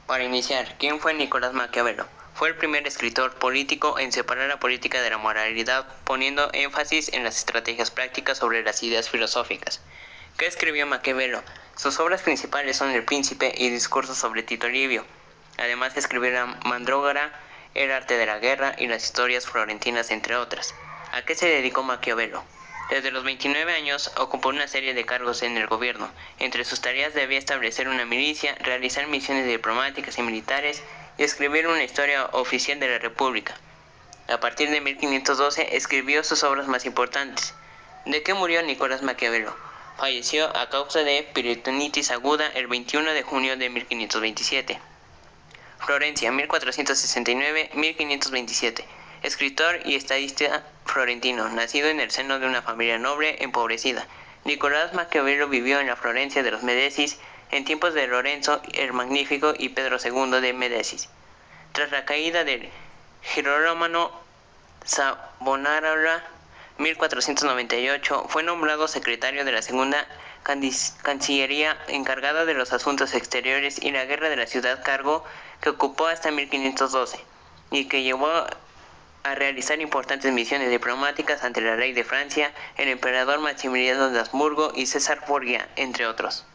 Para iniciar, ¿quién fue Nicolás Maquiavelo? Fue el primer escritor político en separar la política de la moralidad, poniendo énfasis en las estrategias prácticas sobre las ideas filosóficas. ¿Qué escribió Maquiavelo? Sus obras principales son El Príncipe y Discursos sobre Tito Livio. Además escribió La Mandrágora, El arte de la guerra y las historias florentinas, entre otras. ¿A qué se dedicó Maquiavelo? Desde los 29 años ocupó una serie de cargos en el gobierno. Entre sus tareas debía establecer una milicia, realizar misiones diplomáticas y militares y escribir una historia oficial de la República. A partir de 1512 escribió sus obras más importantes. ¿De qué murió Nicolás Maquiavelo? Falleció a causa de peritonitis aguda el 21 de junio de 1527. Florencia, 1469-1527. Escritor y estadista florentino, nacido en el seno de una familia noble empobrecida. Nicolás Maquiavelo vivió en la Florencia de los Medicis en tiempos de Lorenzo el Magnífico y Pedro II de Medicis. Tras la caída del Girolamo Savonarola, 1498, fue nombrado secretario de la Segunda Cancillería, encargado de los asuntos exteriores y la guerra de la ciudad, cargo que ocupó hasta 1512 y que llevó a realizar importantes misiones diplomáticas ante el rey de Francia, el emperador Maximiliano de Habsburgo y César Borgia, entre otros.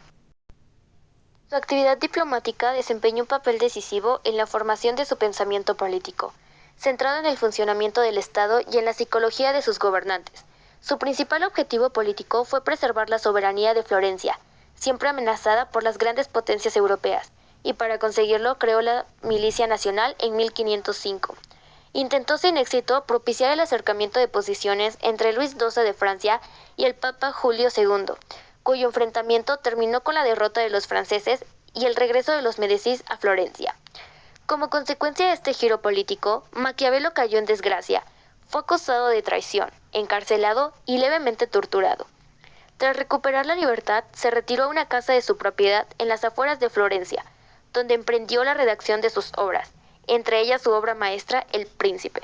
Su actividad diplomática desempeñó un papel decisivo en la formación de su pensamiento político, centrado en el funcionamiento del Estado y en la psicología de sus gobernantes. Su principal objetivo político fue preservar la soberanía de Florencia, siempre amenazada por las grandes potencias europeas, y para conseguirlo creó la Milicia Nacional en 1505. Intentó sin éxito propiciar el acercamiento de posiciones entre Luis XII de Francia y el Papa Julio II, cuyo enfrentamiento terminó con la derrota de los franceses y el regreso de los Medicis a Florencia. Como consecuencia de este giro político, Maquiavelo cayó en desgracia. Fue acusado de traición, encarcelado y levemente torturado. Tras recuperar la libertad, se retiró a una casa de su propiedad en las afueras de Florencia, donde emprendió la redacción de sus obras, entre ellas su obra maestra El Príncipe,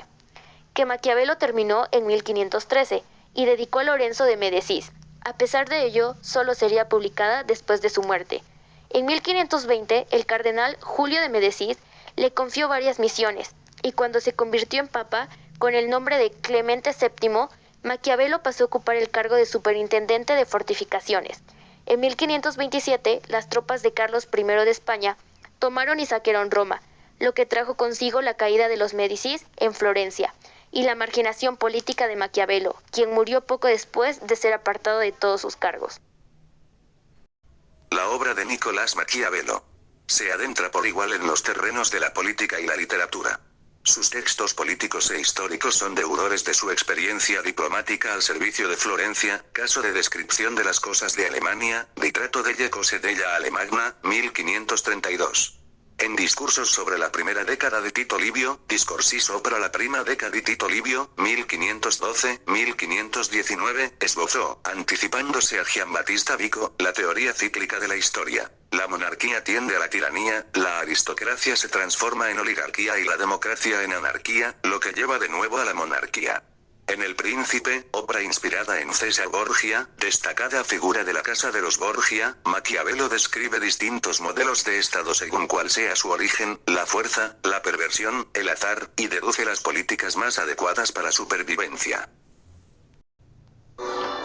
que Maquiavelo terminó en 1513 y dedicó a Lorenzo de Medicis. A pesar de ello, solo sería publicada después de su muerte. En 1520, el cardenal Julio de Medicis le confió varias misiones, y cuando se convirtió en papa, con el nombre de Clemente VII, Maquiavelo pasó a ocupar el cargo de superintendente de fortificaciones. En 1527, las tropas de Carlos I de España tomaron y saquearon Roma, lo que trajo consigo la caída de los Medicis en Florencia y la marginación política de Maquiavelo, quien murió poco después de ser apartado de todos sus cargos. La obra de Nicolás Maquiavelo se adentra por igual en los terrenos de la política y la literatura. Sus textos políticos e históricos son deudores de su experiencia diplomática al servicio de Florencia, caso de descripción de las cosas de Alemania, Ritrato delle cose della Alemagna, 1532. En Discursos sobre la primera década de Tito Livio, Discorsi sopra la prima década di Tito Livio, 1512-1519, esbozó, anticipándose a Giambattista Vico, la teoría cíclica de la historia. La monarquía tiende a la tiranía, la aristocracia se transforma en oligarquía y la democracia en anarquía, lo que lleva de nuevo a la monarquía. En El Príncipe, obra inspirada en César Borgia, destacada figura de la casa de los Borgia, Maquiavelo describe distintos modelos de Estado según cuál sea su origen, la fuerza, la perversión, el azar, y deduce las políticas más adecuadas para su supervivencia.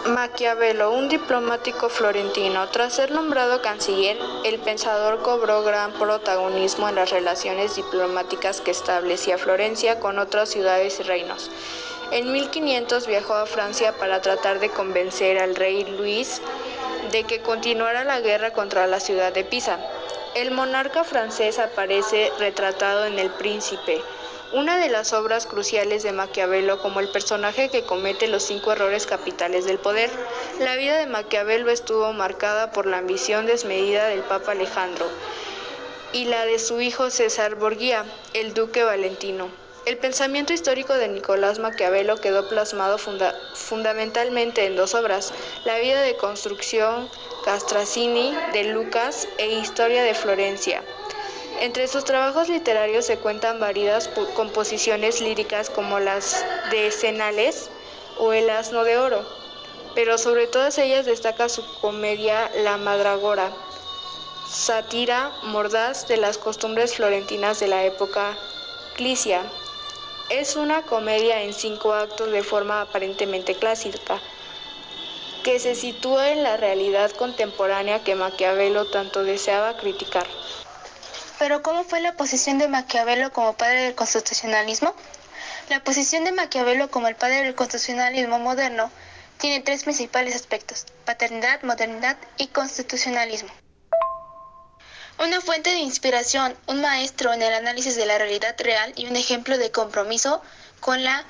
Maquiavelo, un diplomático florentino. Tras ser nombrado canciller, el pensador cobró gran protagonismo en las relaciones diplomáticas que establecía Florencia con otras ciudades y reinos. En 1500 viajó a Francia para tratar de convencer al rey Luis de que continuara la guerra contra la ciudad de Pisa. El monarca francés aparece retratado en El Príncipe, una de las obras cruciales de Maquiavelo como el personaje que comete los 5 errores capitales del poder. La vida de Maquiavelo estuvo marcada por la ambición desmedida del Papa Alejandro y la de su hijo César Borgia, el duque Valentino. El pensamiento histórico de Nicolás Maquiavelo quedó plasmado fundamentalmente en 2 obras, La vida de Construcción Castrazzini de Lucas e Historia de Florencia. Entre sus trabajos literarios se cuentan variadas composiciones líricas como las de Cenales o El asno de oro, pero sobre todas ellas destaca su comedia La Mandrágora. sátira mordaz de las costumbres florentinas de la época clicia. Es una comedia en 5 actos de forma aparentemente clásica, que se sitúa en la realidad contemporánea que Maquiavelo tanto deseaba criticar. Pero ¿cómo fue la posición de Maquiavelo como padre del constitucionalismo? La posición de Maquiavelo como el padre del constitucionalismo moderno tiene 3 principales aspectos: paternidad, modernidad y constitucionalismo. Una fuente de inspiración, un maestro en el análisis de la realidad real y un ejemplo de compromiso con la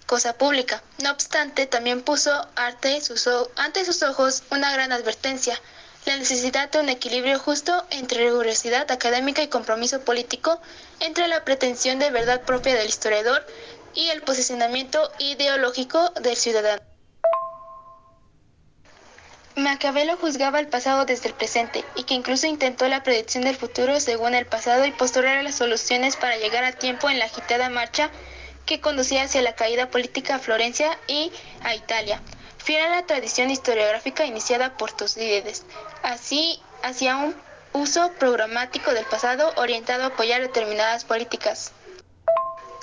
cosa pública. No obstante, también puso ante sus ojos una gran advertencia: la necesidad de un equilibrio justo entre rigurosidad académica y compromiso político, entre la pretensión de verdad propia del historiador y el posicionamiento ideológico del ciudadano. Maquiavelo juzgaba el pasado desde el presente, y que incluso intentó la predicción del futuro según el pasado y postular las soluciones para llegar a tiempo en la agitada marcha que conducía hacia la caída política a Florencia y a Italia, fiel a la tradición historiográfica iniciada por Tucídides. Así, hacía un uso programático del pasado orientado a apoyar determinadas políticas.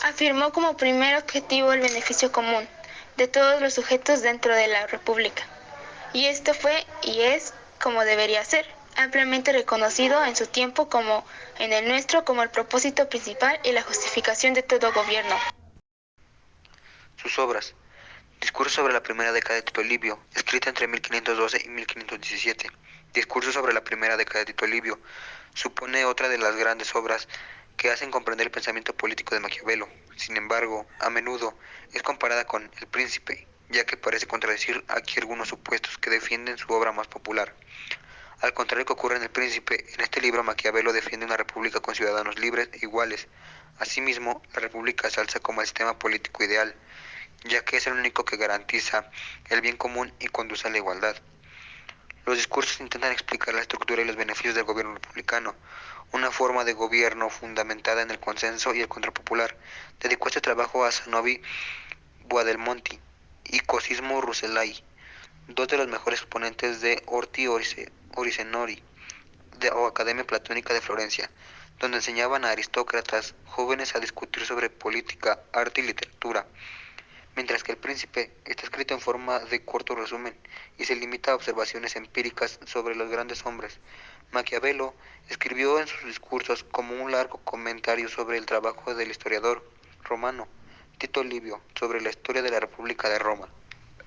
Afirmó como primer objetivo el beneficio común de todos los sujetos dentro de la República. Y esto fue y es como debería ser, ampliamente reconocido en su tiempo como en el nuestro como el propósito principal y la justificación de todo gobierno. Sus obras. Discurso sobre la primera década de Tito Livio, escrita entre 1512 y 1517. Discurso sobre la primera década de Tito Livio supone otra de las grandes obras que hacen comprender el pensamiento político de Maquiavelo. Sin embargo, a menudo es comparada con El Príncipe, ya que parece contradecir aquí algunos supuestos que defienden su obra más popular. Al contrario que ocurre en El Príncipe, en este libro Maquiavelo defiende una república con ciudadanos libres e iguales. Asimismo, la república se alza como el sistema político ideal, ya que es el único que garantiza el bien común y conduce a la igualdad. Los discursos intentan explicar la estructura y los beneficios del gobierno republicano, una forma de gobierno fundamentada en el consenso y el control popular. Dedicó este trabajo a Zanobi Buondelmonti y Cosimo Rucellai, 2 de los mejores exponentes de Orti Oricenori o Academia Platónica de Florencia, donde enseñaban a aristócratas jóvenes a discutir sobre política, arte y literatura, mientras que El Príncipe está escrito en forma de corto resumen y se limita a observaciones empíricas sobre los grandes hombres. Maquiavelo escribió en sus discursos como un largo comentario sobre el trabajo del historiador romano Tito Livio sobre la historia de la República de Roma.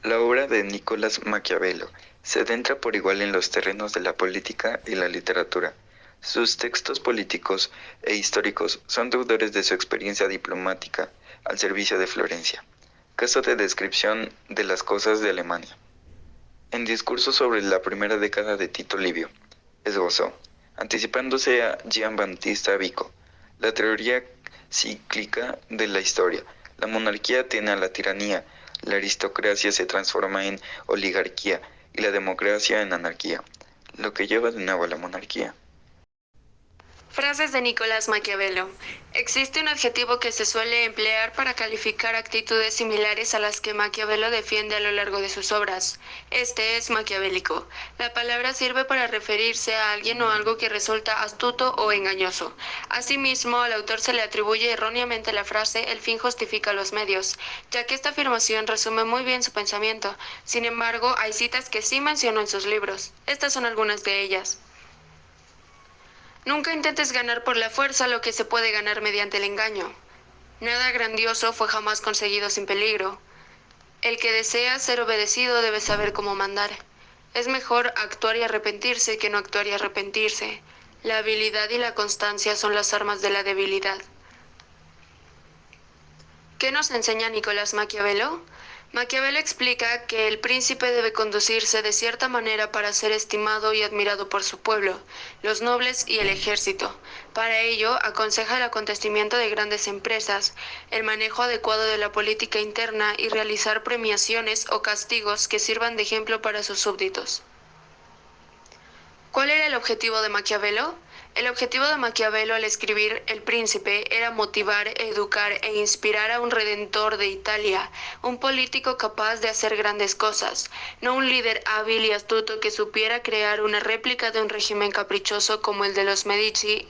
La obra de Nicolás Maquiavelo se adentra por igual en los terrenos de la política y la literatura. Sus textos políticos e históricos son deudores de su experiencia diplomática al servicio de Florencia. Caso de descripción de las cosas de Alemania. En discurso sobre la primera década de Tito Livio, esbozó, anticipándose a Gian Battista Vico, la teoría cíclica de la historia. La monarquía tiene a la tiranía, la aristocracia se transforma en oligarquía y la democracia en anarquía, lo que lleva de nuevo a la monarquía. Frases de Nicolás Maquiavelo. Existe un adjetivo que se suele emplear para calificar actitudes similares a las que Maquiavelo defiende a lo largo de sus obras. Este es maquiavélico. La palabra sirve para referirse a alguien o algo que resulta astuto o engañoso. Asimismo, al autor se le atribuye erróneamente la frase «el fin justifica los medios», ya que esta afirmación resume muy bien su pensamiento. Sin embargo, hay citas que sí mencionó en sus libros. Estas son algunas de ellas. Nunca intentes ganar por la fuerza lo que se puede ganar mediante el engaño. Nada grandioso fue jamás conseguido sin peligro. El que desea ser obedecido debe saber cómo mandar. Es mejor actuar y arrepentirse que no actuar y arrepentirse. La habilidad y la constancia son las armas de la debilidad. ¿Qué nos enseña Nicolás Maquiavelo? Maquiavelo explica que el príncipe debe conducirse de cierta manera para ser estimado y admirado por su pueblo, los nobles y el ejército. Para ello, aconseja el acontecimiento de grandes empresas, el manejo adecuado de la política interna y realizar premiaciones o castigos que sirvan de ejemplo para sus súbditos. ¿Cuál era el objetivo de Maquiavelo? El objetivo de Maquiavelo al escribir El Príncipe era motivar, educar e inspirar a un redentor de Italia, un político capaz de hacer grandes cosas, no un líder hábil y astuto que supiera crear una réplica de un régimen caprichoso como el de los Medici.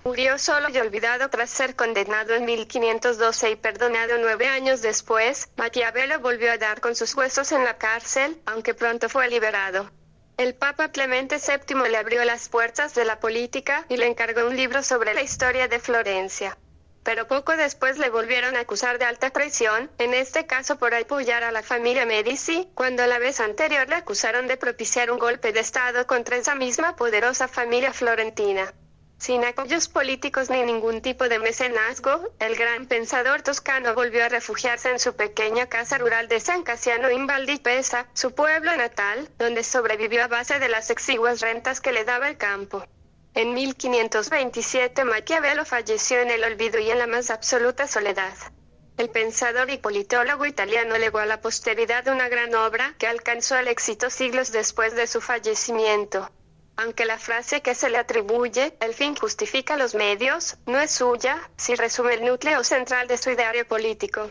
Murió solo y olvidado tras ser condenado en 1512 y perdonado 9 años después. Maquiavelo volvió a dar con sus huesos en la cárcel, aunque pronto fue liberado. El Papa Clemente VII le abrió las puertas de la política y le encargó un libro sobre la historia de Florencia. Pero poco después le volvieron a acusar de alta traición, en este caso por apoyar a la familia Medici, cuando la vez anterior le acusaron de propiciar un golpe de Estado contra esa misma poderosa familia florentina. Sin apoyos políticos ni ningún tipo de mecenazgo, el gran pensador toscano volvió a refugiarse en su pequeña casa rural de San Casiano in Val di Pesa, su pueblo natal, donde sobrevivió a base de las exiguas rentas que le daba el campo. En 1527 Maquiavelo falleció en el olvido y en la más absoluta soledad. El pensador y politólogo italiano legó a la posteridad una gran obra que alcanzó el éxito siglos después de su fallecimiento. Aunque la frase que se le atribuye, el fin justifica los medios, no es suya, sí resume el núcleo central de su ideario político.